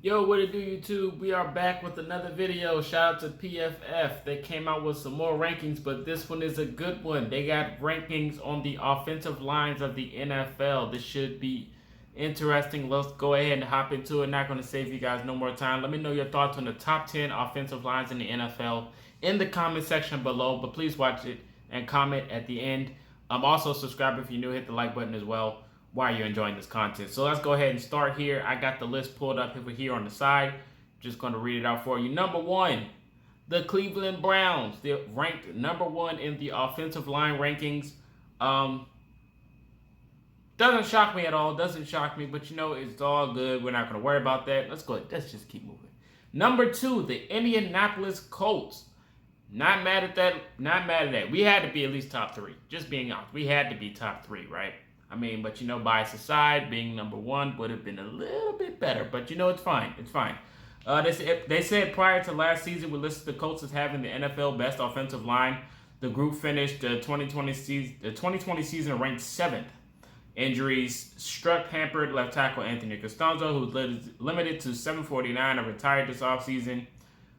Yo, what it do, YouTube? We are back with another video. Shout out to PFF. They came out with some more rankings, but this one is a good one. They got rankings on the offensive lines of the NFL. This should be interesting. Let's go ahead and hop into it. Not going to save you guys no more time. Let me know your thoughts on the top 10 offensive lines in the NFL in the comment section below, but please watch it and comment at the end. Also subscribe if you're new. Hit the like button as well while you're enjoying this content. So let's go ahead and start here. I got the list pulled up over here on the side. Just going to read it out for you. Number one, the Cleveland Browns. They're ranked number one in the offensive line rankings. Doesn't shock me at all. Doesn't shock me, but it's all good. We're not going to worry about that. Let's go ahead. Let's just keep moving. Number two, the Indianapolis Colts. Not mad at that. Not mad at that. We had to be at least top three. Just being honest. We had to be top three, right? I mean, but bias aside, being number one would have been a little bit better. But it's fine. It's fine. They said prior to last season, we listed the Colts as having the NFL best offensive line. The group finished the 2020 season ranked seventh. Injuries struck hampered left tackle Anthony Costanzo, who's limited to 749 and retired this offseason,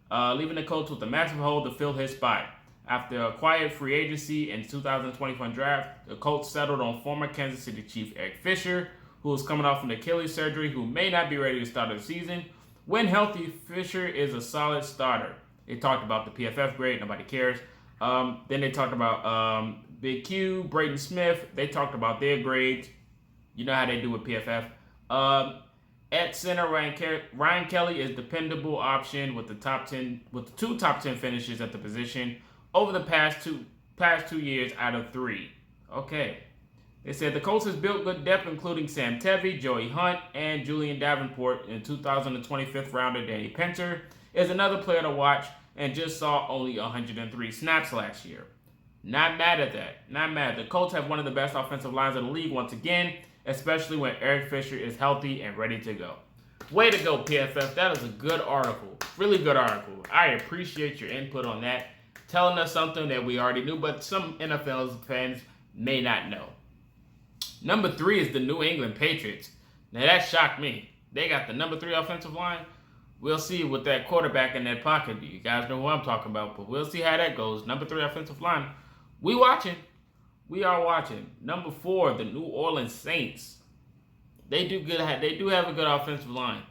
leaving the Colts with a massive hole to fill his spot. After a quiet free agency and 2021 draft, the Colts settled on former Kansas City Chief Eric Fisher, who is coming off an Achilles surgery, who may not be ready to start the season. When healthy, Fisher is a solid starter. They talked about the PFF grade, nobody cares. Then they talked about Big Q, Braden Smith. They talked about their grades. You know how they do with PFF. At center, Ryan Kelly is dependable option with the two top 10 finishes at the position over the past two years out of three. Okay. They said the Colts has built good depth, including Sam Tevi, Joey Hunt, and Julian Davenport. In 2025th rounder Danny Pinter is another player to watch and just saw only 103 snaps last year. Not mad at that. Not mad. The Colts have one of the best offensive lines in the league once again, especially when Eric Fisher is healthy and ready to go. Way to go, PFF. That is a good article. Really good article. I appreciate your input on that. Telling us something that we already knew, but some NFL fans may not know. Number three is the New England Patriots. Now that shocked me. They got the number 3 offensive line. We'll see with that quarterback in that pocket. You guys know who I'm talking about, but we'll see how that goes. Number 3 offensive line. We watching. We are watching. Number 4, the New Orleans Saints. They do good. They do have a good offensive line.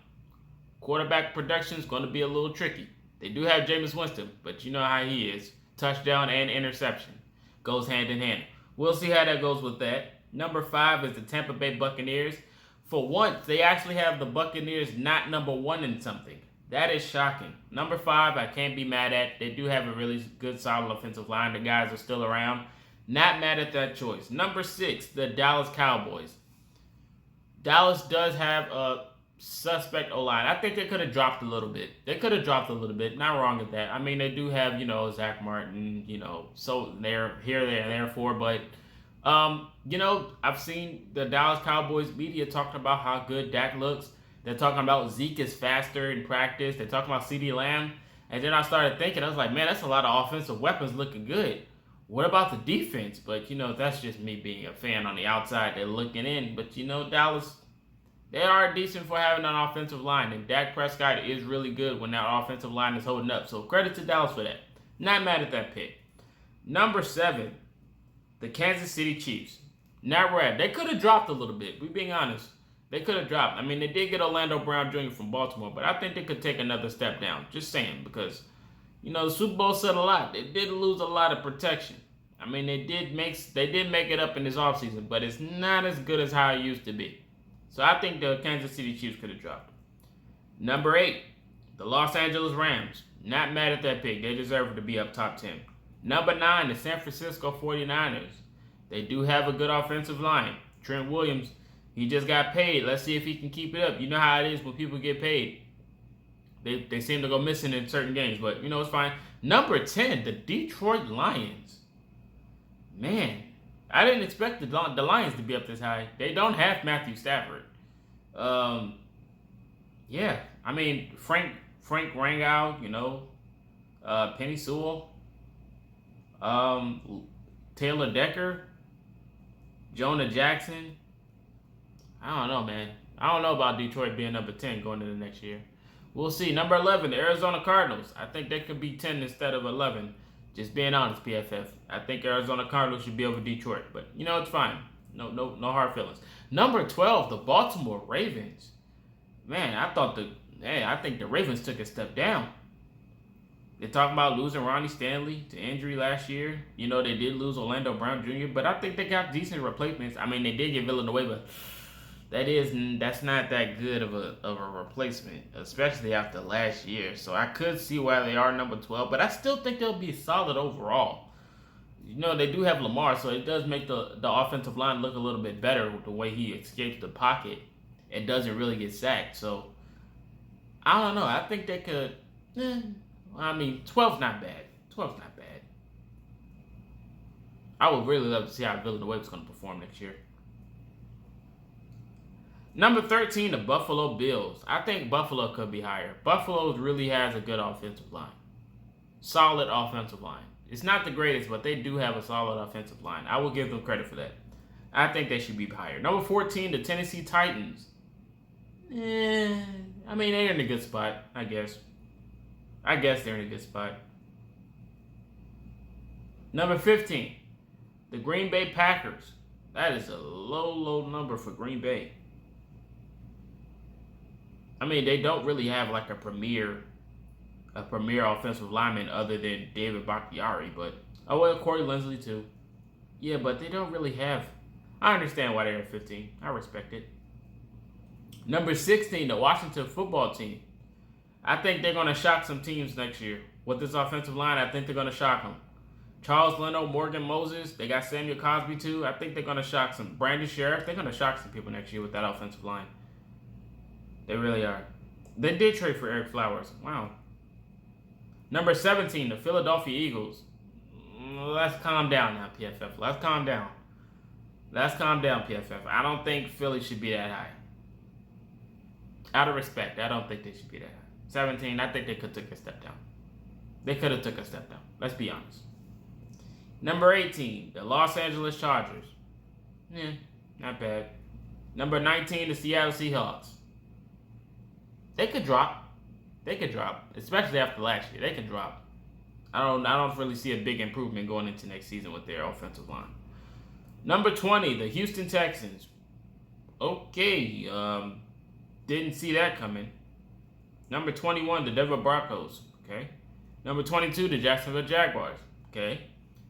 Quarterback production is going to be a little tricky. They do have Jameis Winston, but you know how he is. Touchdown and interception. Goes hand in hand. We'll see how that goes with that. Number 5 is the Tampa Bay Buccaneers. For once, they actually have the Buccaneers not number 1 in something. That is shocking. Number 5, I can't be mad at. They do have a really good, solid offensive line. The guys are still around. Not mad at that choice. Number 6, the Dallas Cowboys. Dallas does have a suspect O-line. I think they could have dropped a little bit. Not wrong with that. I mean, they do have, Zach Martin, so they're here, there, and therefore, but I've seen the Dallas Cowboys media talking about how good Dak looks. They're talking about Zeke is faster in practice. They're talking about CeeDee Lamb. And then I started thinking, I was like, man, that's a lot of offensive weapons looking good. What about the defense? But, that's just me being a fan on the outside. They're looking in. But, Dallas, they are decent for having an offensive line. And Dak Prescott is really good when that offensive line is holding up. So credit to Dallas for that. Not mad at that pick. Number 7, the Kansas City Chiefs. Not rad. They could have dropped a little bit. We're being honest. They could have dropped. I mean, they did get Orlando Brown Jr. from Baltimore, but I think they could take another step down. Just saying, because, the Super Bowl said a lot. They did lose a lot of protection. I mean, they did make it up in this offseason, but it's not as good as how it used to be. So I think the Kansas City Chiefs could have dropped. Number 8, the Los Angeles Rams. Not mad at that pick. They deserve to be up top 10. Number 9, the San Francisco 49ers. They do have a good offensive line. Trent Williams, he just got paid. Let's see if he can keep it up. You know how it is when people get paid. They seem to go missing in certain games, but it's fine. Number 10, the Detroit Lions. Man, I didn't expect the Lions to be up this high. They don't have Matthew Stafford. Yeah, I mean Frank Rangel, Penny Sewell, Taylor Decker, Jonah Jackson. I don't know, man. I don't know about Detroit being number 10 going into the next year. We'll see. Number 11, the Arizona Cardinals. I think they could be 10 instead of 11. Just being honest, PFF. I think Arizona Cardinals should be over Detroit, but it's fine. No hard feelings. Number 12, the Baltimore Ravens. Man, I think the Ravens took a step down. They're talking about losing Ronnie Stanley to injury last year. They did lose Orlando Brown Jr., but I think they got decent replacements. I mean, they did get Villanueva. That's not that good of a replacement, especially after last year. So I could see why they are number 12, but I still think they'll be solid overall. They do have Lamar, so it does make the offensive line look a little bit better with the way he escapes the pocket and doesn't really get sacked. So I don't know. I think they could. 12's not bad. 12's not bad. I would really love to see how Villanueva's going to perform next year. Number 13, the Buffalo Bills. I think Buffalo could be higher. Buffalo really has a good offensive line. Solid offensive line. It's not the greatest, but they do have a solid offensive line. I will give them credit for that. I think they should be higher. Number 14, the Tennessee Titans. They're in a good spot, I guess. They're in a good spot. Number 15, the Green Bay Packers. That is a low number for Green Bay. They don't really have like a premier offensive lineman other than David Bakhtiari, but Corey Linsley too. Yeah, but they don't really have. I understand why they're at 15. I respect it. Number 16, the Washington Football Team. I think they're going to shock some teams next year. With this offensive line, I think they're going to shock them. Charles Leno, Morgan Moses, they got Samuel Cosby too. I think they're going to shock some. Brandon Sheriff, they're going to shock some people next year with that offensive line. They really are. They did trade for Eric Flowers. Wow. Number 17, the Philadelphia Eagles. Let's calm down now, PFF. Let's calm down, PFF. I don't think Philly should be that high. Out of respect, I don't think they should be that high. 17, I think they could have took a step down. Let's be honest. Number 18, the Los Angeles Chargers. Not bad. Number 19, the Seattle Seahawks. They could drop, especially after last year. They could drop. I don't really see a big improvement going into next season with their offensive line. Number 20, the Houston Texans. Okay, didn't see that coming. Number 21, the Denver Broncos. Okay. Number 22, the Jacksonville Jaguars. Okay.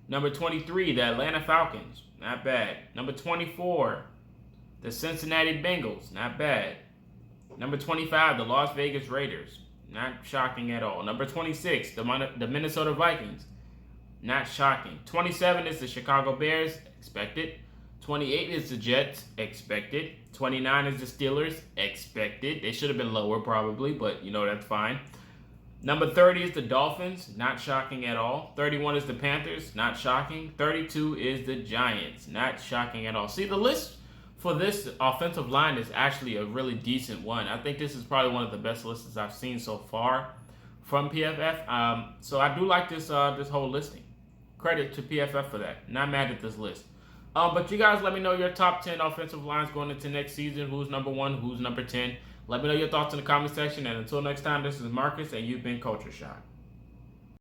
Number 23, the Atlanta Falcons. Not bad. Number 24, the Cincinnati Bengals. Not bad. Number 25, the Las Vegas Raiders. Not shocking at all. Number 26, the Minnesota Vikings. Not shocking. 27 is the Chicago Bears. Expected. 28 is the Jets. Expected. 29 is the Steelers. Expected. They should have been lower probably, but that's fine. Number 30 is the Dolphins. Not shocking at all. 31 is the Panthers. Not shocking. 32 is the Giants. Not shocking at all. See, the list for this offensive line is actually a really decent one. I think this is probably one of the best lists I've seen so far from PFF. So I do like this whole listing. Credit to PFF for that. Not mad at this list. But you guys let me know your top 10 offensive lines going into next season. Who's number 1? Who's number 10? Let me know your thoughts in the comment section. And until next time, this is Marcus, and you've been Culture Shock.